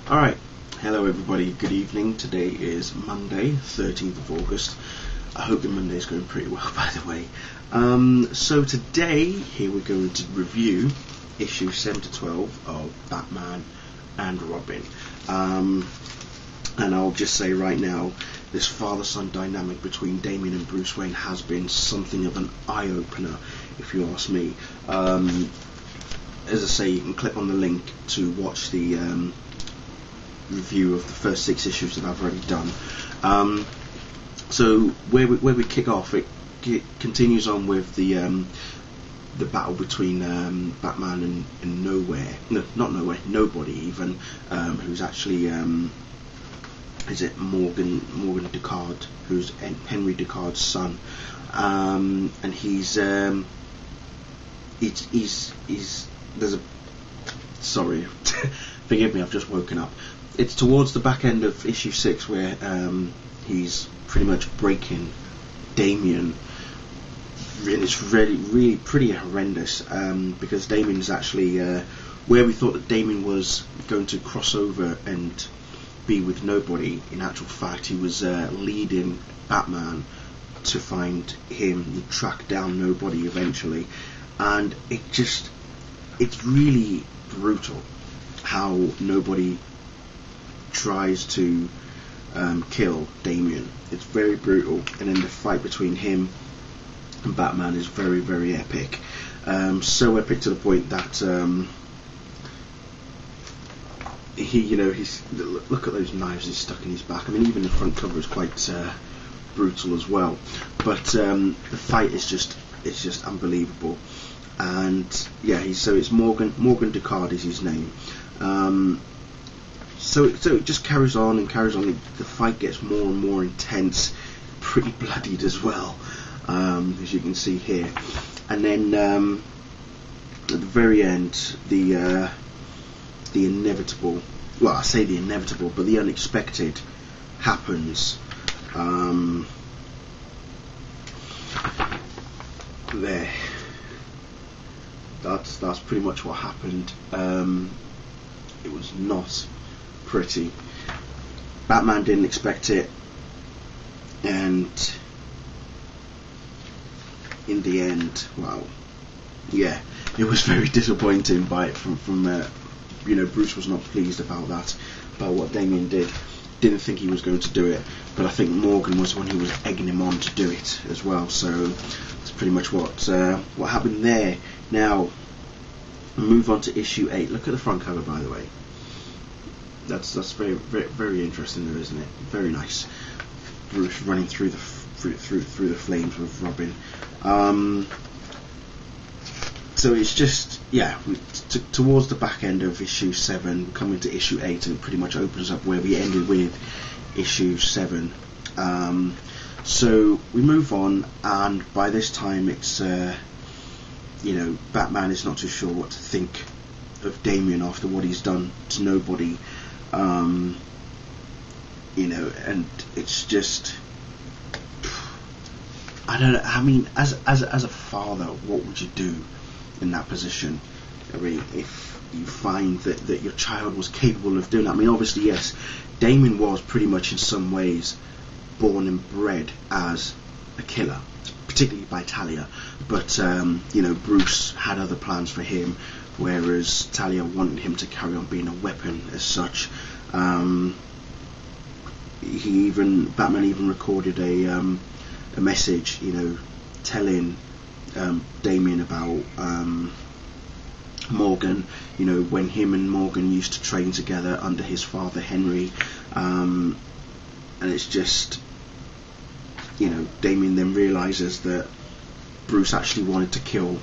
Alright, hello everybody, good evening. Today is Monday, 13th of August. I hope the Monday is going pretty well, by the way. So today, here we're going to review issue 7 to 12 of Batman and Robin. And I'll just say right now, this father-son dynamic between Damian and Bruce Wayne has been something of an eye-opener, if you ask me. As I say, you can click on the link to watch the review of the first 6 issues that I've already done. So where we kick off, it continues on with the battle between Batman and Nobody even, who's actually is it Morgan Ducard, who's Henry Ducard's son, and he's there's a sorry forgive me, I've just woken up. It's towards the back end of issue 6 where he's pretty much breaking Damian, and it's really pretty horrendous, because Damian's actually where we thought that Damian was going to cross over and be with Nobody. In actual fact, he was leading Batman to find him and track down Nobody eventually, and it's really brutal how Nobody tries to kill Damian. It's very brutal, and then the fight between him and Batman is very, very epic. So epic to the point that he's look at those knives he's stuck in his back. I mean, even the front cover is quite brutal as well. But the fight is just unbelievable. And yeah, it's Morgan Ducard is his name. So it just carries on and carries on. The fight gets more and more intense, pretty bloodied as well, as you can see here. And then at the very end, the inevitable, well, I say the inevitable, but the unexpected happens. There. That's pretty much what happened. It was not pretty. Batman didn't expect it, and in the end, well, yeah, it was very disappointing. Bruce was not pleased about what Damian did. Didn't think he was going to do it, but I think Morgan was the one who was egging him on to do it as well. So that's pretty much what happened there. Now, move on to issue 8. Look at the front cover, by the way. That's very, very, very interesting there, isn't it? Very nice. Bruce running through the flames with Robin. So it's just, yeah, towards the back end of issue 7, coming to issue 8, and it pretty much opens up where we ended with issue 7. So we move on, and by this time it's Batman is not too sure what to think of Damian after what he's done to Nobody. And it's just, I don't know. I mean, as a father, what would you do in that position? I mean, if you find that your child was capable of doing that. I mean, obviously, yes, Damian was pretty much in some ways born and bred as a killer, particularly by Talia, but Bruce had other plans for him, whereas Talia wanted him to carry on being a weapon as such. Batman even recorded a message, telling Damian about Morgan, when him and Morgan used to train together under his father Henry, and it's just, Damian then realises that Bruce actually wanted to kill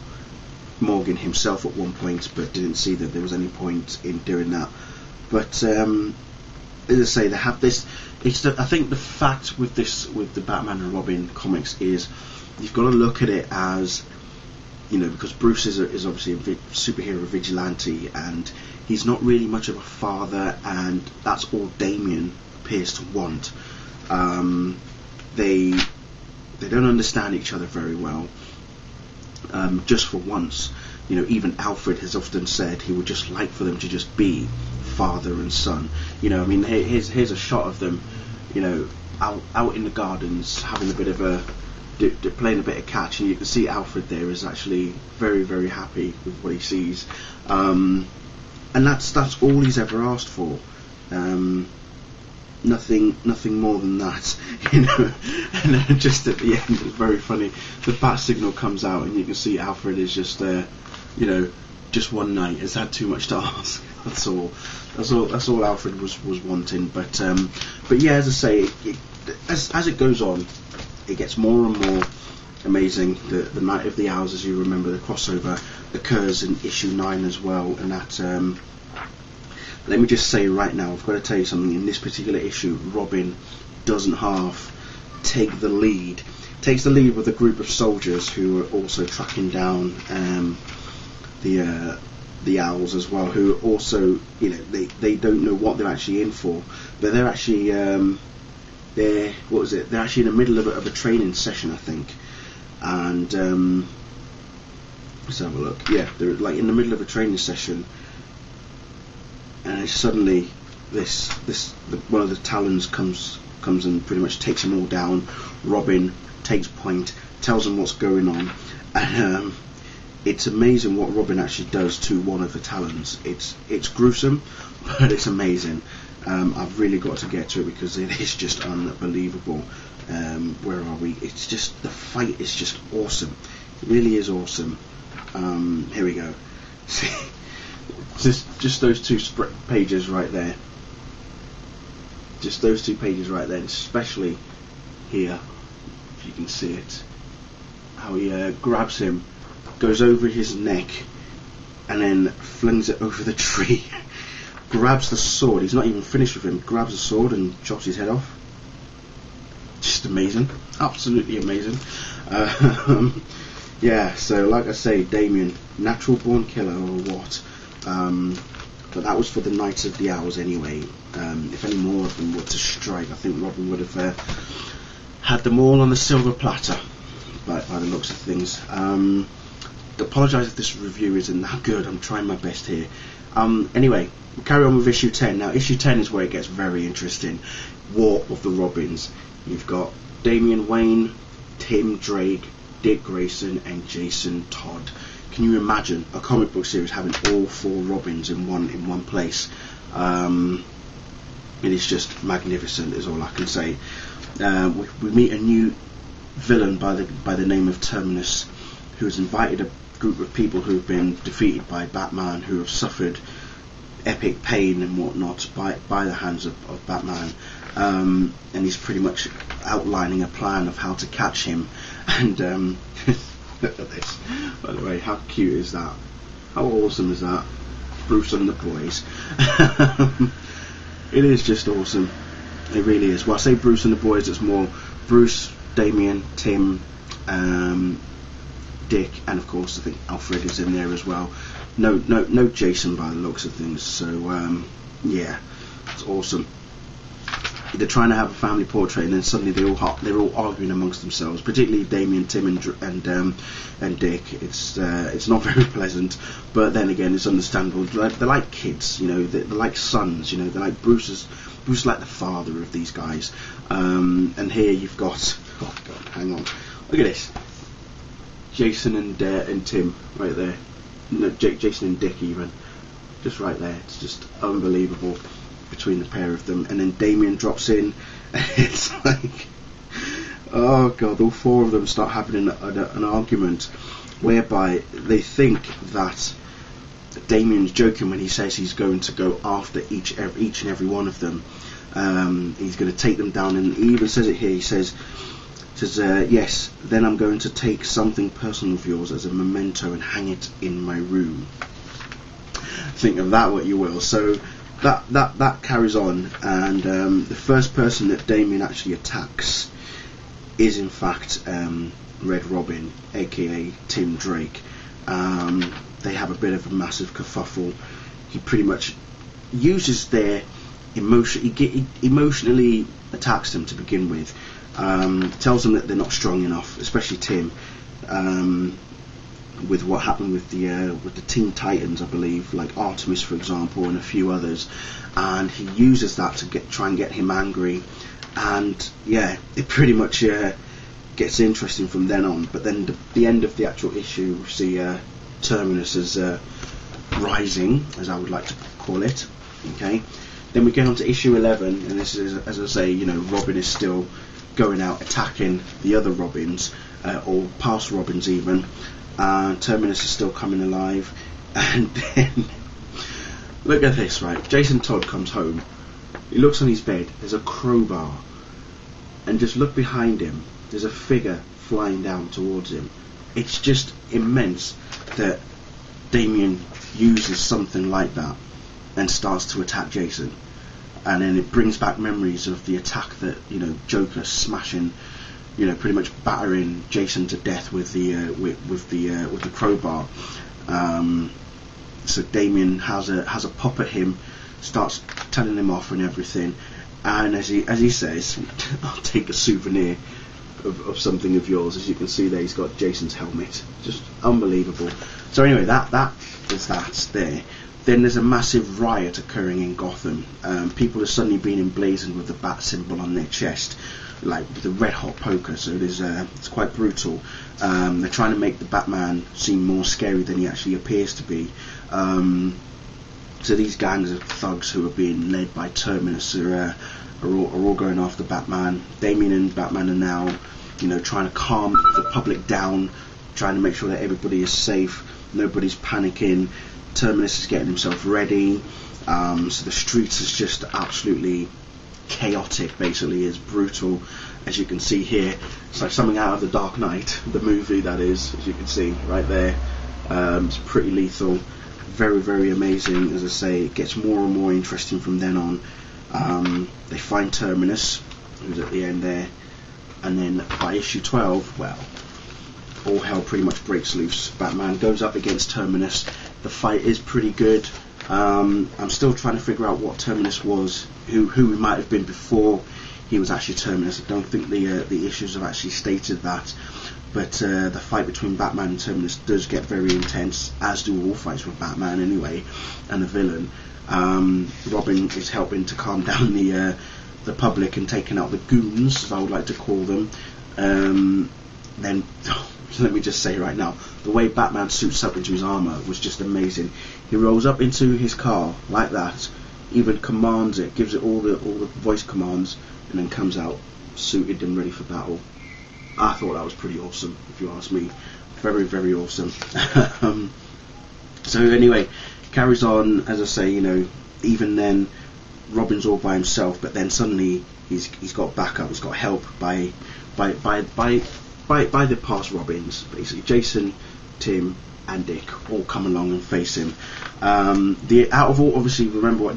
Morgan himself at one point, but didn't see that there was any point in doing that. But as I say, they have this. I think the fact with the Batman and Robin comics is you've got to look at it as, because Bruce is obviously a superhero vigilante, and he's not really much of a father, and that's all Damian appears to want. They don't understand each other very well. Just for once, even Alfred has often said he would just like for them to just be, father and son. You know, I mean, here's a shot of them, you know, out in the gardens having a bit of a playing a bit of catch, and you can see Alfred there is actually very, very happy with what he sees, and that's all he's ever asked for. Nothing more than that, you know. And then just at the end, it's very funny. The bat signal comes out, and you can see Alfred is just there, you know, just one night has had too much to ask. That's all Alfred was wanting. But yeah, as I say, as it goes on, it gets more and more amazing. The Night of the Owls, as you remember, the crossover occurs in issue 9 as well, and that. Let me just say right now, I've got to tell you something. In this particular issue, Robin doesn't half take the lead. Takes the lead with a group of soldiers who are also tracking down the owls as well, who are also, you know, they don't know what they're actually in for, but they're actually they're actually in the middle of a training session, I think, and let's have a look. Yeah, they're like in the middle of a training session, and suddenly one of the Talons comes and pretty much takes them all down. Robin takes point, tells them what's going on, and it's amazing what Robin actually does to one of the Talons. It's gruesome, but it's amazing. I've really got to get to it because it is just unbelievable. Where are we? It's just, the fight is just awesome. It really is awesome. Here we go. See, just those two pages right there. Just those 2 pages right there, especially here, if you can see it. How he grabs him, goes over his neck, and then flings it over the tree. Grabs the sword. He's not even finished with him. Grabs the sword and chops his head off. Just amazing, absolutely amazing. Yeah. So, like I say, Damien, natural born killer or what? But that was for the Knights of the Owls anyway. If any more of them were to strike, I think Robin would have had them all on the silver platter, by the looks of things. Apologise if this review isn't that good. I'm trying my best here. Anyway, we'll carry on with issue 10. Now, issue 10 is where it gets very interesting. War of the Robins. You've got Damian Wayne, Tim Drake, Dick Grayson, and Jason Todd. Can you imagine a comic book series having all 4 Robins in one place? It is just magnificent, is all I can say. We meet a new villain by the name of Terminus, who has invited a group of people who have been defeated by Batman, who have suffered epic pain and whatnot by the hands of Batman, and he's pretty much outlining a plan of how to catch him. And look at this, by the way. How cute is that? How awesome is that? Bruce and the boys. It is just awesome. It really is. Well, I say Bruce and the boys, it's more Bruce, Damien, Tim, Dick, and of course I think Alfred is in there as well. No Jason by the looks of things. So yeah, it's awesome. They're trying to have a family portrait, and then suddenly they're all arguing amongst themselves. Particularly Damien, Tim, and Dick. It's not very pleasant, but then again, it's understandable. They're like kids, you know. They're like sons, you know. They're like Bruce is like the father of these guys. And here you've got, oh God, hang on, look at this. Jason and Tim right there. No, Jason and Dick even, just right there. It's just unbelievable between the pair of them. And then Damien drops in. It's like, oh God, all 4 of them start having an argument whereby they think that Damien's joking when he says he's going to go after each and every one of them. He's going to take them down, and he even says it here. He says yes, then I'm going to take something personal of yours as a memento and hang it in my room. Think of that what you will. So that carries on, and the first person that Damien actually attacks is in fact Red Robin, aka Tim Drake. They have a bit of a massive kerfuffle. He pretty much uses their emotion. He emotionally attacks them to begin with. Tells them that they're not strong enough, especially Tim. with what happened with the Teen Titans, I believe, like Artemis, for example, and a few others, and he uses that to try and get him angry, and yeah, it pretty much gets interesting from then on. But then the end of the actual issue, we see Terminus as rising, as I would like to call it. Okay, then we get on to issue 11, and this is, as I say, you know, Robin is still going out attacking the other Robins, or past Robins even. Terminus is still coming alive, and then look at this, right? Jason Todd comes home, he looks on his bed, there's a crowbar, and just look behind him, there's a figure flying down towards him. It's just immense that Damian uses something like that and starts to attack Jason, and then it brings back memories of the attack that, you know, Joker smashing, you know, pretty much battering Jason to death with the crowbar. So Damian has a pop at him, starts telling him off and everything, and as he says, I'll take a souvenir of something of yours. As you can see there, he's got Jason's helmet, just unbelievable. So anyway, that is that there. Then there's a massive riot occurring in Gotham. People are suddenly being emblazoned with the bat symbol on their chest, like with a red hot poker. So it's quite brutal. They're trying to make the Batman seem more scary than he actually appears to be. So these gangs of thugs who are being led by Terminus are all going after Batman. Damian and Batman are now, you know, trying to calm the public down, trying to make sure that everybody is safe, nobody's panicking. Terminus is getting himself ready. So the streets is just absolutely chaotic, basically. It's brutal, as you can see here. It's like something out of The Dark Knight, the movie, that is, as you can see right there. It's pretty lethal, very, very amazing. As I say, it gets more and more interesting from then on. They find Terminus, who's at the end there, and then by issue 12, well, all hell pretty much breaks loose. Batman goes up against Terminus. The fight is pretty good. I'm still trying to figure out what Terminus was, who he might have been before he was actually Terminus. I don't think the issues have actually stated that, but the fight between Batman and Terminus does get very intense, as do all fights with Batman anyway, and the villain. Robin is helping to calm down the public and taking out the goons, as I would like to call them. Then let me just say right now, the way Batman suits up into his armour was just amazing. He rolls up into his car like that, even commands it, gives it all the voice commands, and then comes out suited and ready for battle. I thought that was pretty awesome, if you ask me. Very, very awesome. So anyway, carries on, as I say, you know, even then Robin's all by himself, but then suddenly he's got backup, he's got help by the past Robins, basically. Jason, Tim and Dick all come along and face him. Out of all, obviously, remember what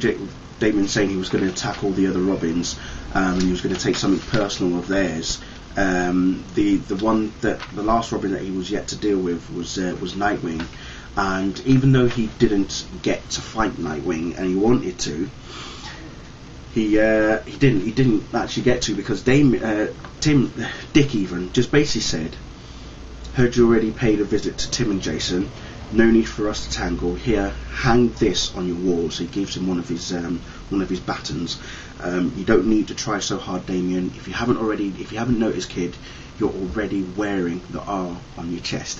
Damian saying, he was going to attack all the other Robins, and he was going to take something personal of theirs. The last Robin that he was yet to deal with was Nightwing, and even though he didn't get to fight Nightwing and he wanted to, he didn't actually get to, because Dick even just basically said, "Heard you already paid a visit to Tim and Jason. No need for us to tangle. Here, hang this on your wall." So he gives him one of his batons. You don't need to try so hard, Damian. If you haven't noticed, kid, you're already wearing the R on your chest.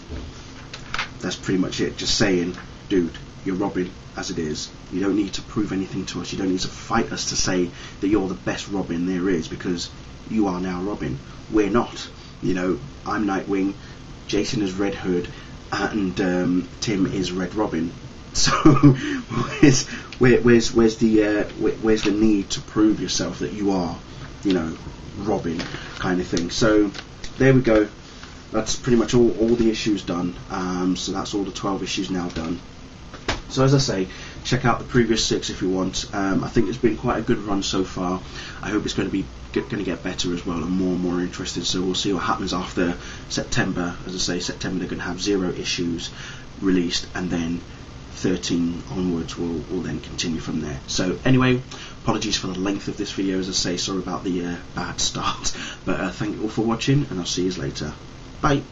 That's pretty much it. Just saying, dude, you're Robin as it is. You don't need to prove anything to us. You don't need to fight us to say that you're the best Robin there is, because you are now Robin. We're not. You know, I'm Nightwing, Jason is Red Hood, and Tim is Red Robin. So where's the need to prove yourself that you are, you know, Robin, kind of thing. So there we go. That's pretty much all the issues done. So that's all the 12 issues now done. So as I say, check out the previous 6 if you want. I think it's been quite a good run so far. I hope it's going to get better as well, and more interesting. So we'll see what happens after September. As I say, September they're going to have 0 issues released, and then 13 onwards will then continue from there. So anyway, apologies for the length of this video. As I say, sorry about the bad start, but thank you all for watching, and I'll see you later. Bye.